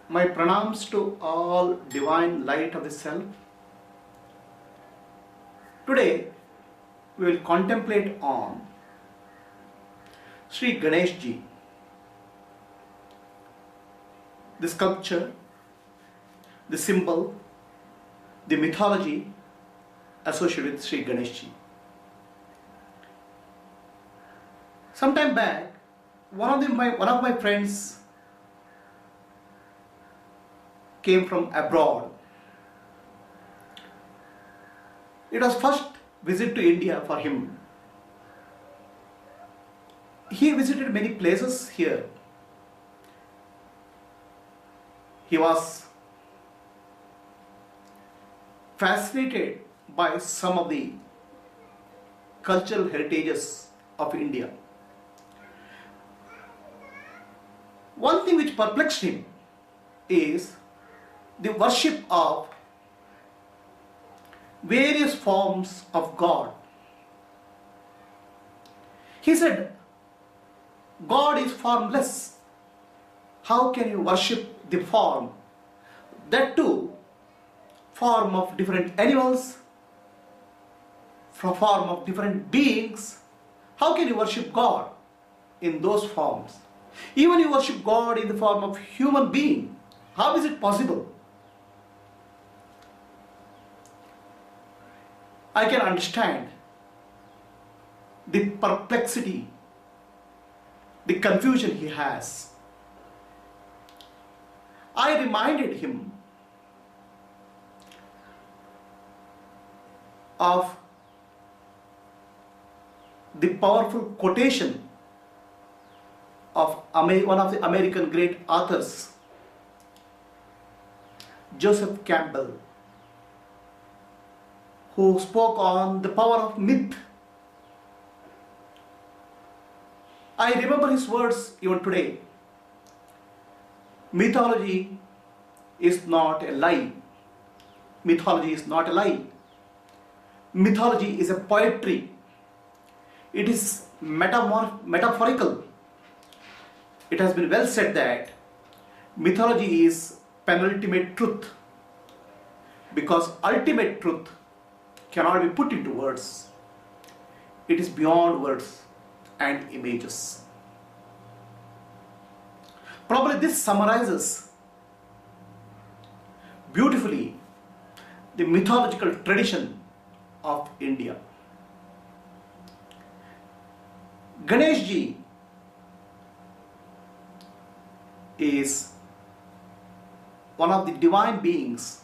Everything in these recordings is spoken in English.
My pranams to all divine light of the self. Today we will contemplate on Sri Ganesh Ji, the sculpture, the symbol, the mythology associated with Sri Ganesh Ji. Sometime back, one of my friends came from abroad. It was first visit to India for him. He visited many places here. He was fascinated by some of the cultural heritages of India. One thing which perplexed him is the worship of various forms of God. He said, God is formless. How can you worship the form? That too, form of different animals, form of different beings. How can you worship God in those forms? Even you worship God in the form of human being. How is it possible? I can understand the perplexity, the confusion he has. I reminded him of the powerful quotation of one of the American great authors, Joseph Campbell, who spoke on the power of myth. I remember his words even today. Mythology is not a lie. Mythology is not a lie. Mythology is a poetry. It is metaphorical. It has been well said that mythology is penultimate truth, because ultimate truth cannot be put into words. It is beyond words and images. Probably this summarizes beautifully the mythological tradition of India. Ganesh Ji is one of the divine beings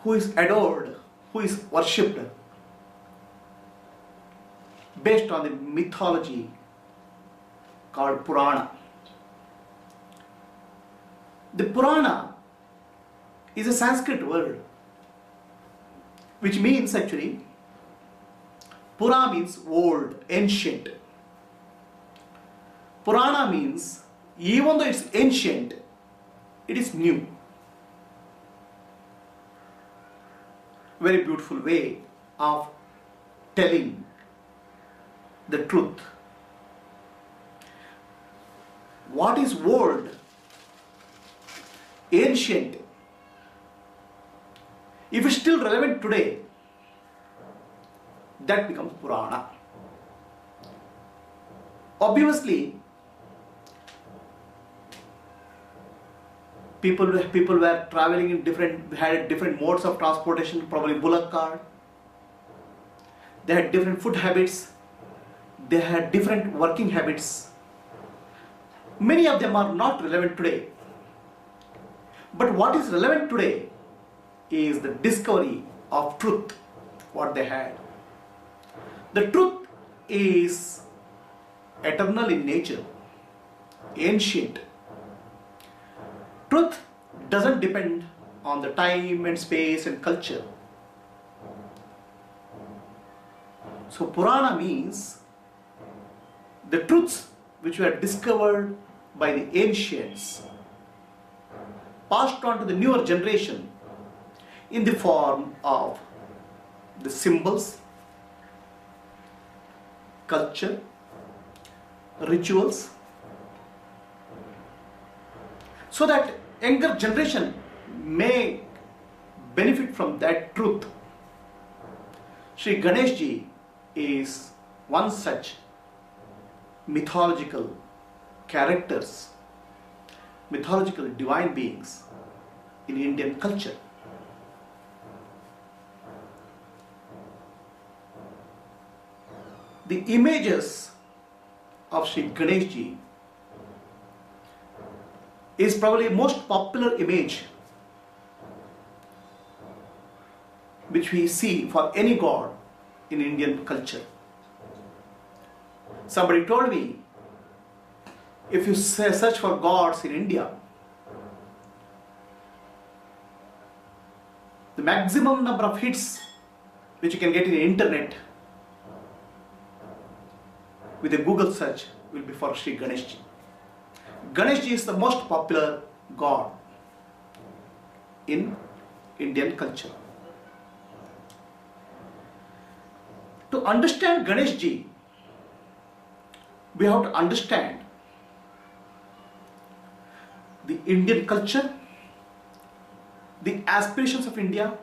who is adored, who is worshipped based on the mythology called Purana. The Purana is a Sanskrit word which means actually, Pura means old, ancient. Purana means even though it's ancient, it is new. Very beautiful way of telling the truth. What is old, ancient, if it's still relevant today, that becomes Purana. Obviously, people were traveling in had different modes of transportation, probably bullock cart. They had different food habits. They had different working habits. Many of them are not relevant today. But what is relevant today is the discovery of truth, what they had. The truth is eternal in nature, ancient. Truth doesn't depend on the time and space and culture. So Purana means the truths which were discovered by the ancients, passed on to the newer generation in the form of the symbols, culture, rituals, so that younger generation may benefit from that truth. Sri Ganesh Ji is one such mythological characters, mythological divine beings in Indian culture. The images of Sri Ganesh Ji is probably the most popular image which we see for any god in Indian culture. Somebody told me, if you search for gods in India, the maximum number of hits which you can get in the internet with a Google search will be for Sri Ganesh Ji. Ganesh Ji is the most popular god in Indian culture. To understand Ganesh Ji, we have to understand the Indian culture, the aspirations of India,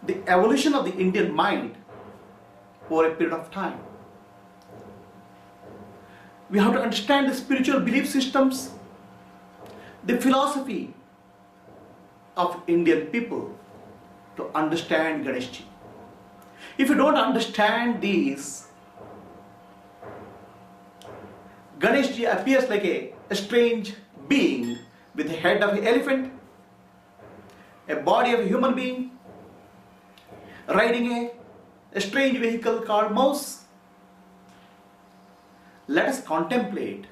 the evolution of the Indian mind over a period of time. We have to understand the spiritual belief systems, the philosophy of Indian people to understand Ganesh Ji. If you don't understand these, Ganesh Ji appears like a strange being with the head of an elephant, a body of a human being, riding a strange vehicle called mouse. Let us contemplate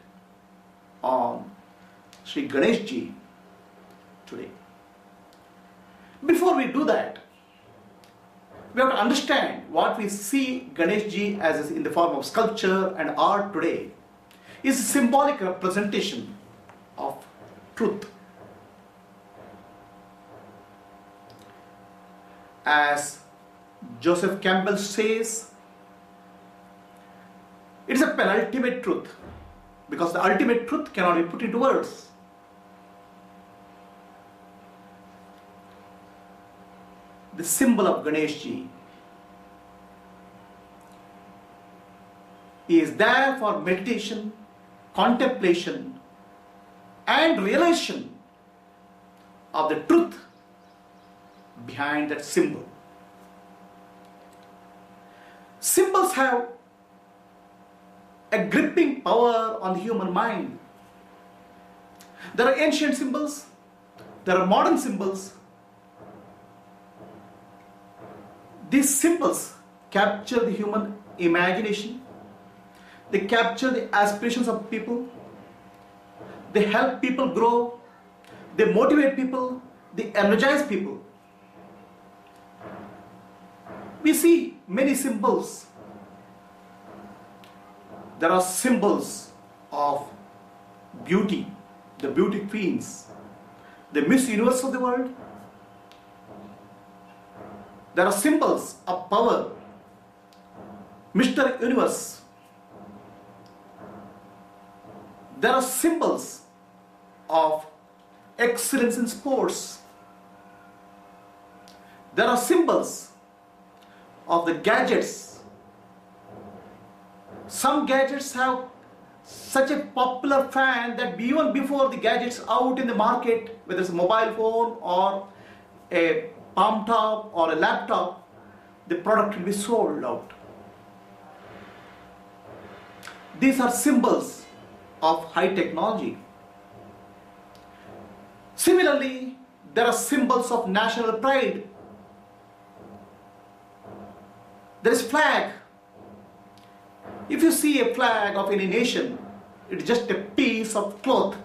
on Sri Ganesh Ji today. Before we do that, we have to understand what we see Ganesh Ji as in the form of sculpture and art today is a symbolic representation of truth. As Joseph Campbell says, it is a penultimate truth because the ultimate truth cannot be put into words. The symbol of Ganesh Ji is there for meditation, contemplation and realization of the truth behind that symbol. Symbols have a gripping power on the human mind. There are ancient symbols, there are modern symbols. These symbols capture the human imagination, they capture the aspirations of people, they help people grow, they motivate people, they energize people. We see many symbols. There are symbols of beauty, the beauty queens, the Miss Universe of the world. There are symbols of power, Mr. Universe. There are symbols of excellence in sports. There are symbols of the gadgets. Some gadgets have such a popular fan that even before the gadgets out in the market, whether it's a mobile phone or a palm top or a laptop, the product will be sold out. These are symbols of high technology. Similarly, there are symbols of national pride. There is flag. If you see a flag of any nation, it is just a piece of cloth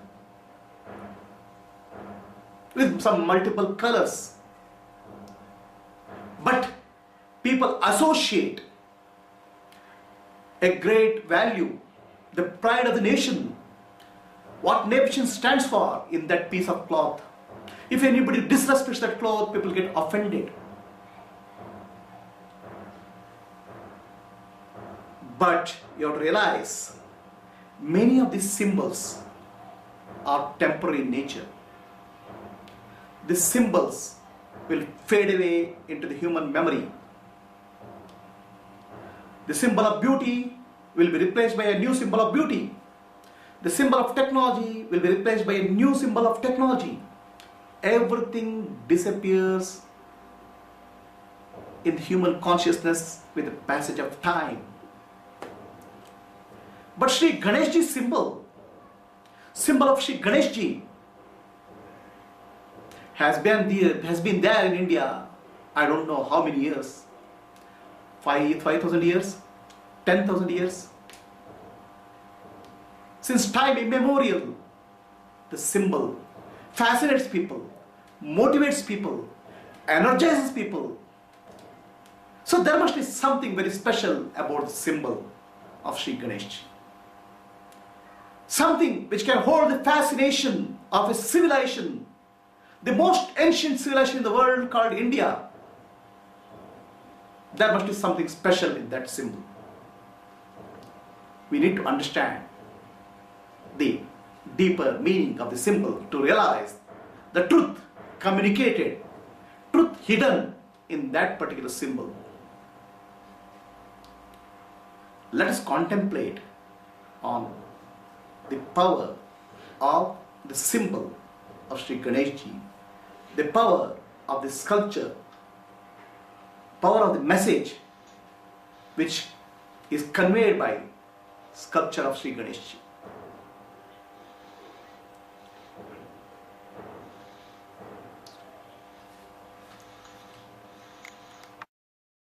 with some multiple colors. But people associate a great value, the pride of the nation, what nation stands for in that piece of cloth. If anybody disrespects that cloth, people get offended. But you have to realize, many of these symbols are temporary in nature. These symbols will fade away into the human memory. The symbol of beauty will be replaced by a new symbol of beauty. The symbol of technology will be replaced by a new symbol of technology. Everything disappears in human consciousness with the passage of time. But Sri Ganeshji's symbol of Sri Ganeshji has been there in India, I don't know how many years, 5,000 years, 10,000 years. Since time immemorial, the symbol fascinates people, motivates people, energizes people. So there must be something very special about the symbol of Sri Ganeshji. Something which can hold the fascination of a civilization, the most ancient civilization in the world called India. There must be something special in that symbol. We need to understand the deeper meaning of the symbol to realize the truth communicated, truth hidden in that particular symbol. Let us contemplate on the power of the symbol of Sri Ganeshji, the power of the sculpture, power of the message which is conveyed by sculpture of Sri Ganeshji.